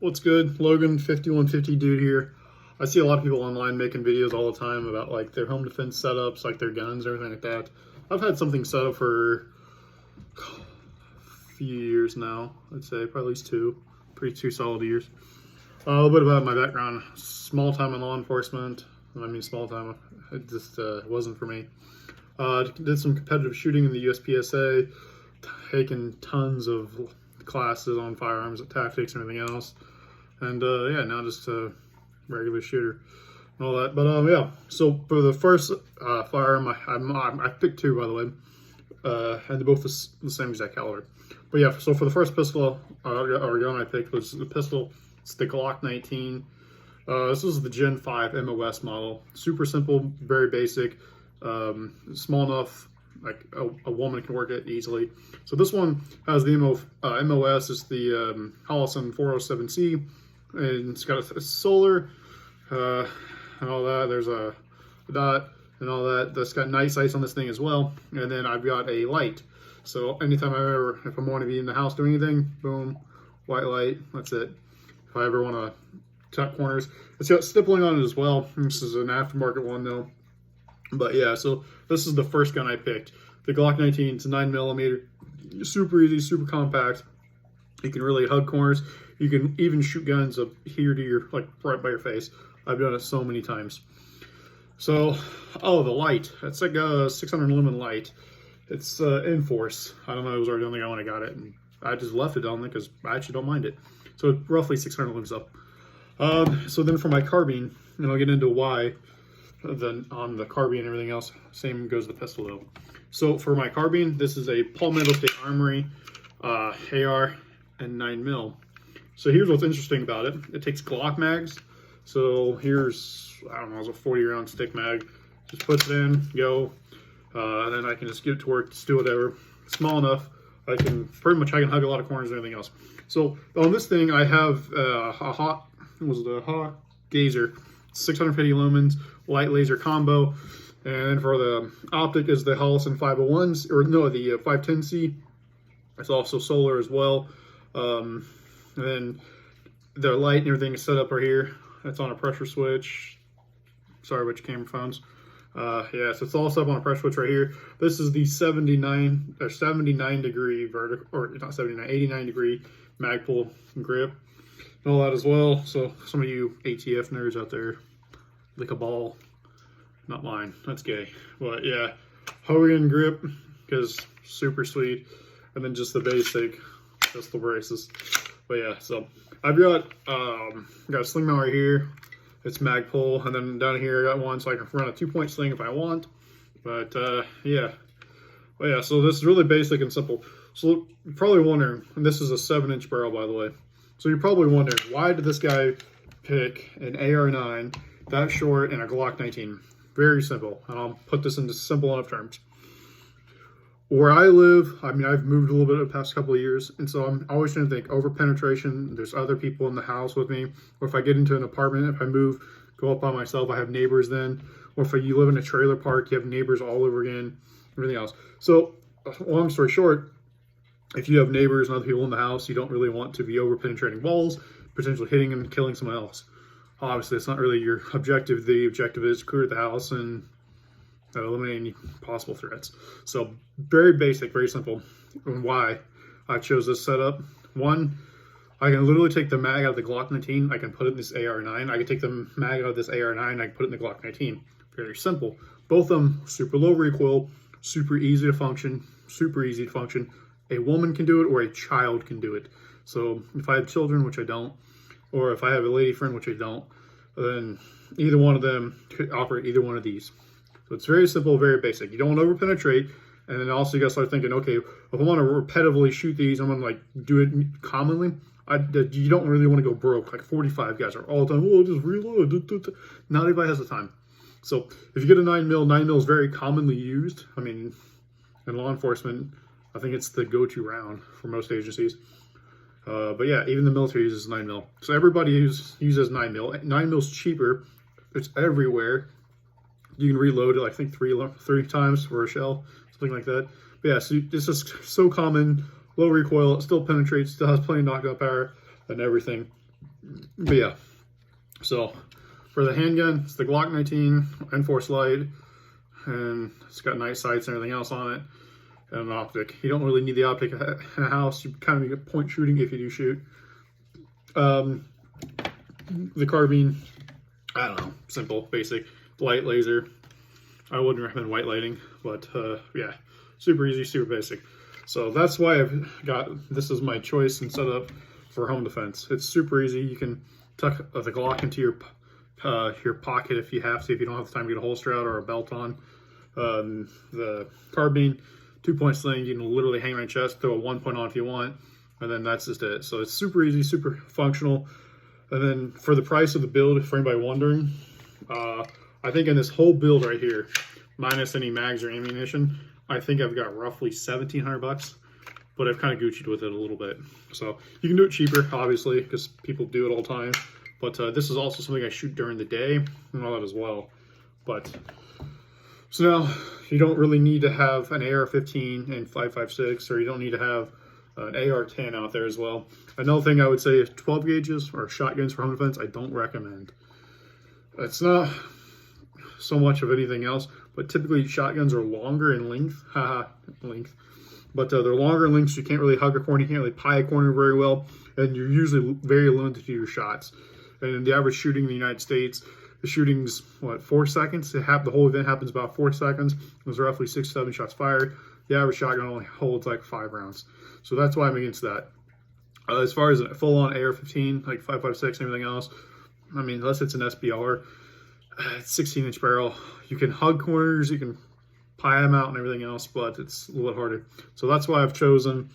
What's good? Logan 5150 dude here. I see a lot of people online making videos all the time about like their home defense setups, like their guns, everything like that. I've had something set up for a few years now. I'd say probably at least two solid years. A little bit about my background: small time in law enforcement. I mean, small time. It just wasn't for me. Did some competitive shooting in the USPSA, taken tons of classes on firearms, tactics, and everything else. And yeah, now just a regular shooter and all that. But yeah, so for the first firearm, I picked two, by the way, and they're both the same exact caliber. But yeah, so for the first pistol or gun I picked was the pistol. It's the Glock 19. This is the Gen 5 MOS model. Super simple, very basic, small enough like a woman can work it easily. So this one has the MOS. It's the Holosun 407C, and it's got a solar and all that. There's a dot and all that. That's got night sights on this thing as well. And then I've got a light. So anytime if I want to be in the house doing anything, boom, white light. That's it. If I ever want to tuck corners, it's got stippling on it as well. This is an aftermarket one though. But yeah, so this is the first gun I picked. The Glock 19, it's a 9mm, super easy, super compact. You can really hug corners. You can even shoot guns up here to your, like right by your face. I've done it so many times. So, oh, the light. It's like a 600 lumen light. It's Enforce. I don't know, it was already on there when I got it. And I just left it on there because I actually don't mind it. So it's roughly 600 lumens up. So then for my carbine, and I'll get into why. Then on the carbine and everything else, same goes the pistol though. So for my carbine, this is a Palmetto State Armory AR and 9mm. So here's what's interesting about it. It takes Glock mags. So here's, I don't know, it's a 40-round stick mag. Just puts it in, go, and then I can just get it to work, just do whatever. Small enough, I can hug a lot of corners and everything else. So on this thing, I have a Hawk Gazer, 650 lumens, light laser combo, and for the optic is the Holosun 501s, or no, the 510C. It's also solar as well. And then the light and everything is set up right here. It's on a pressure switch. Sorry, which camera phones. Yeah, so it's all set up on a pressure switch right here. This is the 79 degree vertical, or not 79, 89 degree mag pull grip and all that as well. So some of you ATF nerds out there, lick a ball. Not mine, that's gay. But yeah, Hogan grip, because super sweet. And then just the basic pistol braces. But yeah, so I've got a sling mount right here. It's mag pull, and then down here I got one so I can run a 2-point sling if I want. But yeah. But yeah, so this is really basic and simple. So you're probably wondering, and this is a 7-inch barrel by the way. So you're probably wondering, why did this guy pick an AR-9 that short and a Glock 19? Very simple, and I'll put this into simple enough terms. Where I live, I mean, I've moved a little bit the past couple of years, and so I'm always trying to think over penetration. There's other people in the house with me, or if I get into an apartment, if I move, go up by myself, I have neighbors then, or if you live in a trailer park, you have neighbors all over again, everything else. So, long story short, if you have neighbors and other people in the house, you don't really want to be over penetrating walls, potentially hitting and killing someone else. Obviously, it's not really your objective. The objective is to clear the house and eliminate any possible threats. So very basic, very simple. And why I chose this setup. One, I can literally take the mag out of the Glock 19. I can put it in this AR-9. I can take the mag out of this AR-9. I can put it in the Glock 19. Very simple. Both of them super low recoil, super easy to function, super easy to function. A woman can do it or a child can do it. So if I have children, which I don't, or if I have a lady friend, which I don't, then either one of them could operate either one of these. So it's very simple, very basic. You don't want to over penetrate, and then also you got to start thinking, okay, if I want to repetitively shoot these, I'm going to like do it commonly. You don't really want to go broke. Like 45 guys are all the time, oh, just reload. Not everybody has the time. So if you get a 9mm, 9mm is very commonly used. I mean, in law enforcement, I think it's the go-to round for most agencies. But yeah, even the military uses 9mm. So everybody uses 9mm. 9mm is cheaper. It's everywhere. You can reload it, I think, three times for a shell, something like that. But yeah, so this is so common, low recoil, it still penetrates, still has plenty of knockout power and everything. But yeah, so for the handgun, it's the Glock 19 Enforce Light, and it's got night sights and everything else on it, and an optic. You don't really need the optic in a house. You kind of get point shooting if you do shoot. The carbine, I don't know, simple, basic, light laser. I wouldn't recommend white lighting, but yeah, super easy, super basic. So that's why I've got, this is my choice and setup for home defense. It's super easy. You can tuck the Glock into your pocket if you have to, if you don't have the time to get a holster out or a belt on. The carbine, 2-point sling, you can literally hang on your chest, throw a 1-point on if you want, and then that's just it. So it's super easy, super functional. And then for the price of the build, for anybody wondering, I think in this whole build right here, minus any mags or ammunition, I think I've got roughly $1,700, but I've kind of Gucci'd with it a little bit. So you can do it cheaper, obviously, because people do it all the time. But this is also something I shoot during the day and all that as well. But so now you don't really need to have an AR-15 and 5.56, or you don't need to have an AR-10 out there as well. Another thing I would say is 12 gauges or shotguns for home defense, I don't recommend. It's not so much of anything else, but typically shotguns are longer in length. Length. But they're longer in length, so you can't really hug a corner, you can't really pie a corner very well, and you're usually very limited to your shots. And in the average shooting in the United States, the shooting's, what, 4 seconds? The whole event happens about 4 seconds. There's roughly 6 to 7 shots fired. The average shotgun only holds like 5 rounds. So that's why I'm against that. As far as a full-on AR-15, like 5.56 and everything else, I mean, unless it's an SBR, it's 16-inch barrel. You can hug corners, you can pie them out and everything else, but it's a little bit harder. So that's why I've chosen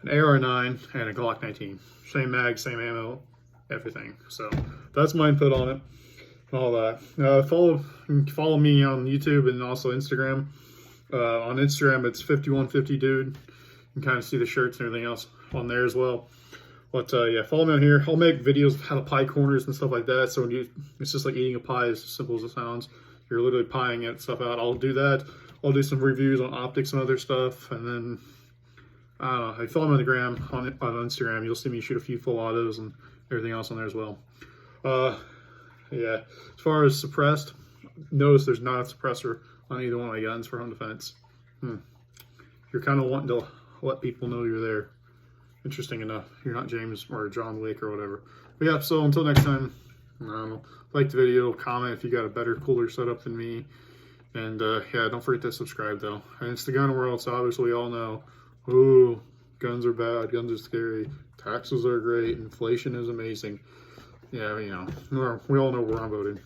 an AR-9 and a Glock 19. Same mag, same ammo, everything. So that's my input on it and all that. Follow me on YouTube and also Instagram. On Instagram, it's 5150dude. You can kind of see the shirts and everything else on there as well. But yeah, follow me on here. I'll make videos of how to pie corners and stuff like that. So it's just like eating a pie, as simple as it sounds. You're literally pieing it stuff out. I'll do that. I'll do some reviews on optics and other stuff. And then, I don't know, if you follow me on the gram, on Instagram, you'll see me shoot a few full autos and everything else on there as well. Yeah, as far as suppressed, notice there's not a suppressor on either one of my guns for home defense. You're kind of wanting to let people know you're there. Interesting enough. You're not James or John Wick or whatever. But yeah, so until next time, I don't know, like the video, comment if you got a better, cooler setup than me. And yeah, don't forget to subscribe though. And it's the gun world, so obviously we all know, ooh, guns are bad, guns are scary, taxes are great, inflation is amazing. Yeah, you know, we all know where I'm voting.